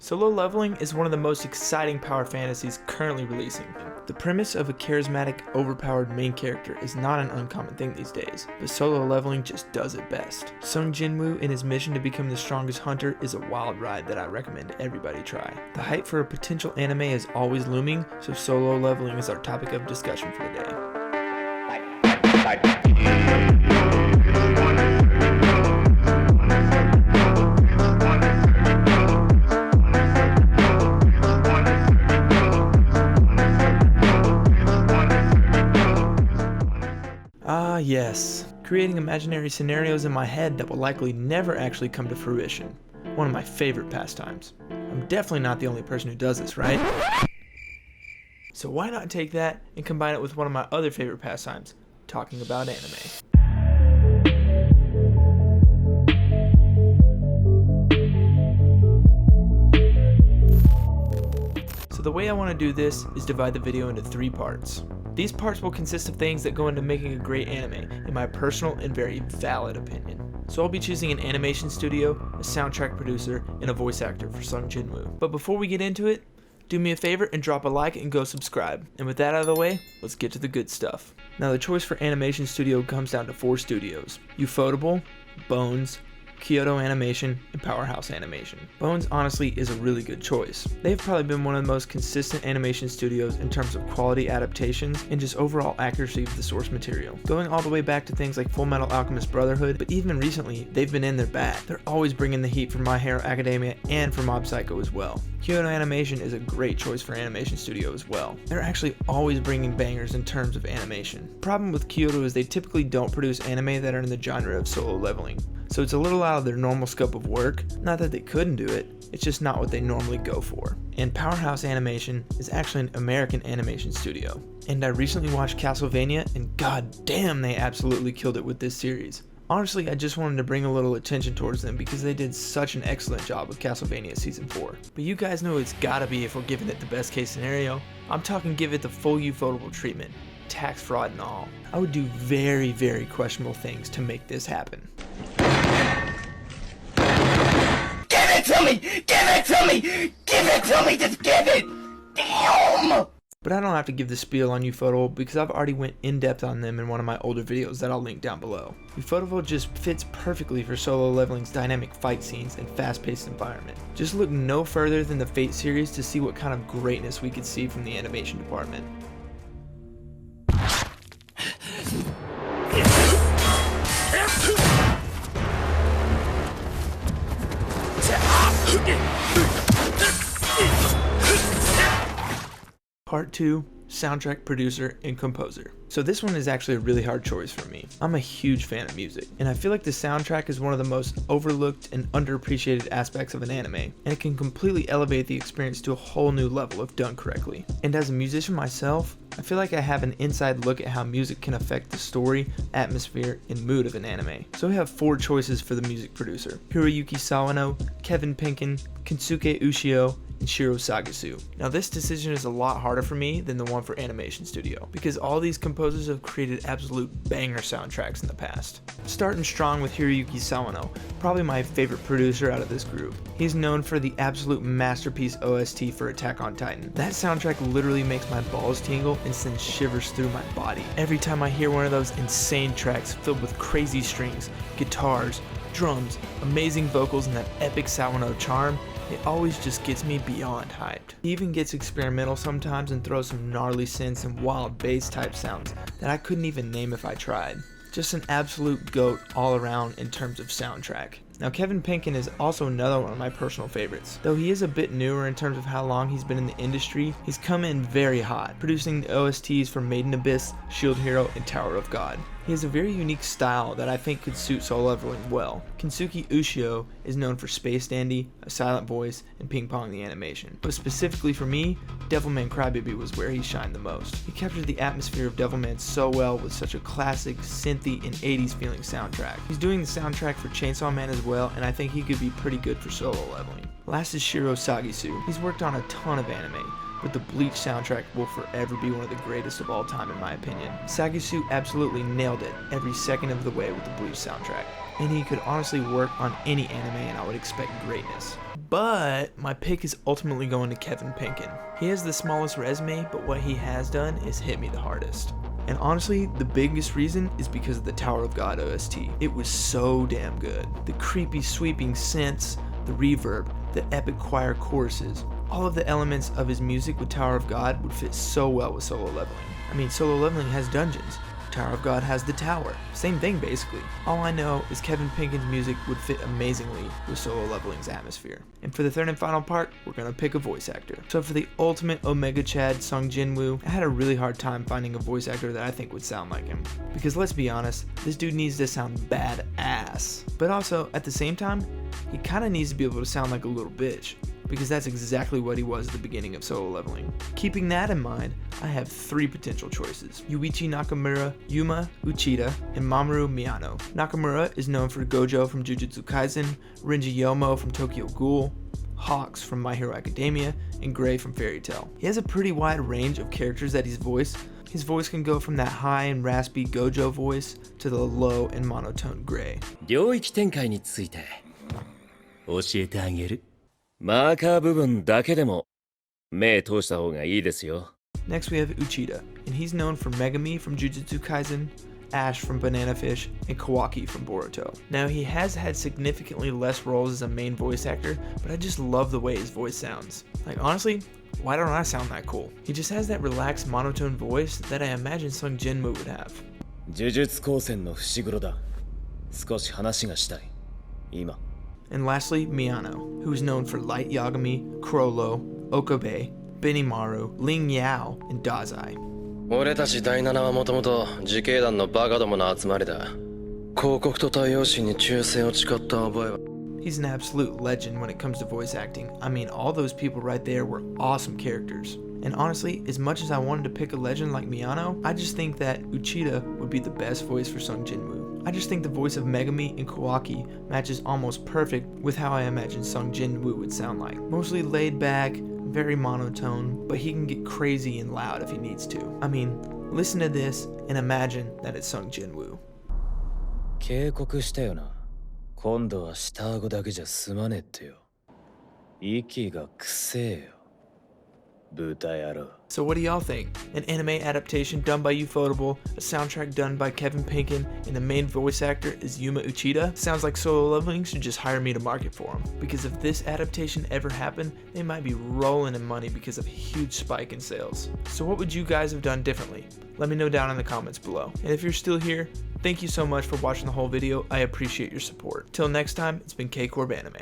Solo Leveling is one of the most exciting power fantasies currently releasing. The premise of a charismatic, overpowered main character is not an uncommon thing these days, but Solo Leveling just does it best. Sung Jinwoo and his mission to become the strongest hunter is a wild ride that I recommend everybody try. The hype for a potential anime is always looming, so Solo Leveling is our topic of discussion for the day. Ah yes, creating imaginary scenarios in my head that will likely never actually come to fruition. One of my favorite pastimes. I'm definitely not the only person who does this, right? So why not take that and combine it with one of my other favorite pastimes, talking about anime. So the way I want to do this is divide the video into 3 parts. These parts will consist of things that go into making a great anime, in my personal and very valid opinion. So I'll be choosing an animation studio, a soundtrack producer, and a voice actor for Sung Jinwoo. But before we get into it, do me a favor and drop a like and go subscribe. And with that out of the way, let's get to the good stuff. Now the choice for animation studio comes down to 4 studios: Ufotable, Bones, Kyoto Animation, and Powerhouse Animation. Bones honestly is a really good choice. They've probably been one of the most consistent animation studios in terms of quality adaptations and just overall accuracy of the source material. Going all the way back to things like Fullmetal Alchemist Brotherhood, but even recently, they've been in their bag. They're always bringing the heat for My Hero Academia and for Mob Psycho as well. Kyoto Animation is a great choice for animation studio as well. They're actually always bringing bangers in terms of animation. The problem with Kyoto is they typically don't produce anime that are in the genre of Solo Leveling. So it's a little out of their normal scope of work. Not that they couldn't do it, it's just not what they normally go for. And Powerhouse Animation is actually an American animation studio. And I recently watched Castlevania, and god damn, they absolutely killed it with this series. Honestly, I just wanted to bring a little attention towards them because they did such an excellent job with Castlevania Season 4. But you guys know it's gotta be if we're giving it the best case scenario. I'm talking give it the full Ufotable treatment, tax fraud and all. I would do very, very questionable things to make this happen. Give it to me! Give it to me! Give it to me! Just give it! Damn! But I don't have to give the spiel on Ufotable because I've already went in depth on them in one of my older videos that I'll link down below. Ufotable just fits perfectly for Solo Leveling's dynamic fight scenes and fast-paced environment. Just look no further than the Fate series to see what kind of greatness we could see from the animation department. Part 2, soundtrack producer and composer. So this one is actually a really hard choice for me. I'm a huge fan of music, and I feel like the soundtrack is one of the most overlooked and underappreciated aspects of an anime, and it can completely elevate the experience to a whole new level if done correctly. And as a musician myself, I feel like I have an inside look at how music can affect the story, atmosphere, and mood of an anime. So we have 4 choices for the music producer: Hiroyuki Sawano, Kevin Penkin, Kensuke Ushio, and Shiro Sagisu. Now this decision is a lot harder for me than the one for animation studio, because all these composers have created absolute banger soundtracks in the past. Starting strong with Hiroyuki Sawano, probably my favorite producer out of this group. He's known for the absolute masterpiece OST for Attack on Titan. That soundtrack literally makes my balls tingle and sends shivers through my body. Every time I hear one of those insane tracks filled with crazy strings, guitars, drums, amazing vocals, and that epic Sawano charm, it always just gets me beyond hyped. He even gets experimental sometimes and throws some gnarly synths and wild bass type sounds that I couldn't even name if I tried. Just an absolute goat all around in terms of soundtrack. Now Kevin Penkin is also another one of my personal favorites. Though he is a bit newer in terms of how long he's been in the industry, he's come in very hot, producing the OSTs for Maiden Abyss, Shield Hero, and Tower of God. He has a very unique style that I think could suit Solo Leveling well. Kensuke Ushio is known for Space Dandy, A Silent Voice, and Ping Pong the Animation. But specifically for me, Devilman Crybaby was where he shined the most. He captured the atmosphere of Devilman so well with such a classic, synthy, and 80s feeling soundtrack. He's doing the soundtrack for Chainsaw Man as well, and I think he could be pretty good for Solo Leveling. Last is Shiro Sagisu. He's worked on a ton of anime, but the Bleach soundtrack will forever be one of the greatest of all time in my opinion. Sagisu absolutely nailed it every second of the way with the Bleach soundtrack. and he could honestly work on any anime and I would expect greatness. But my pick is ultimately going to Kevin Penkin. He has the smallest resume, but what he has done is hit me the hardest. And honestly, the biggest reason is because of the Tower of God OST. It was so damn good. The creepy sweeping synths, the reverb, the epic choir choruses, all of the elements of his music with Tower of God would fit so well with Solo Leveling. I mean, Solo Leveling has dungeons. Tower of God has the tower. Same thing basically. All I know is Kevin Penkin's music would fit amazingly with Solo Leveling's atmosphere. And for the third and final part, we're gonna pick a voice actor. So for the ultimate Omega Chad Sung Jinwoo, I had a really hard time finding a voice actor that I think would sound like him. Because let's be honest, this dude needs to sound badass. But also, at the same time, he kinda needs to be able to sound like a little bitch, because that's exactly what he was at the beginning of Solo Leveling. Keeping that in mind, I have 3 potential choices: Yuichi Nakamura, Yuma Uchida, and Mamoru Miyano. Nakamura is known for Gojo from Jujutsu Kaisen, Renji Yomo from Tokyo Ghoul, Hawks from My Hero Academia, and Gray from Fairy Tail. He has a pretty wide range of characters that he's voiced. His voice can go from that high and raspy Gojo voice to the low and monotone Gray. 領域展開について教えてあげる。マーカー部分だけでも目通した方がいいですよ。 Next we have Uchida, and he's known for Megami from Jujutsu Kaisen, Ash from Banana Fish, and Kawaki from Boruto. Now he has had significantly less roles as a main voice actor, but I just love the way his voice sounds. Like honestly, why don't I sound that cool? He just has that relaxed monotone voice that I imagine Sung Jinwoo would have. 呪術高専の伏黒だ。少し話がしたい。今。 And lastly, Miyano, who is known for Light Yagami, Chrollo, Okabe, Benimaru, Ling Yao, and Dazai. 俺たち第7はもともと自警団のバカどもの集まりだ。広告と太陽神に忠誠を誓った覚えは。 He's an absolute legend when it comes to voice acting. I mean, all those people right there were awesome characters. And honestly, as much as I wanted to pick a legend like Miyano, I just think that Uchida would be the best voice for Sung Jinwoo. I just think the voice of Megami and Kawaki matches almost perfect with how I imagine Sung Jinwoo would sound like. Mostly laid back, very monotone, but he can get crazy and loud if he needs to. I mean, listen to this and imagine that it's Sung Jinwoo. 警告したよな。今度は下顎だけじゃ済まねえってよ。息がくせえよ。 So what do y'all think? An anime adaptation done by Ufotable, a soundtrack done by Kevin Penkin, and the main voice actor is Yuma Uchida? Sounds like Solo Leveling should just hire me to market for him. Because if this adaptation ever happened, they might be rolling in money because of a huge spike in sales. So what would you guys have done differently? Let me know down in the comments below. And if you're still here, thank you so much for watching the whole video. I appreciate your support. Till next time, it's been K-Corb Anime.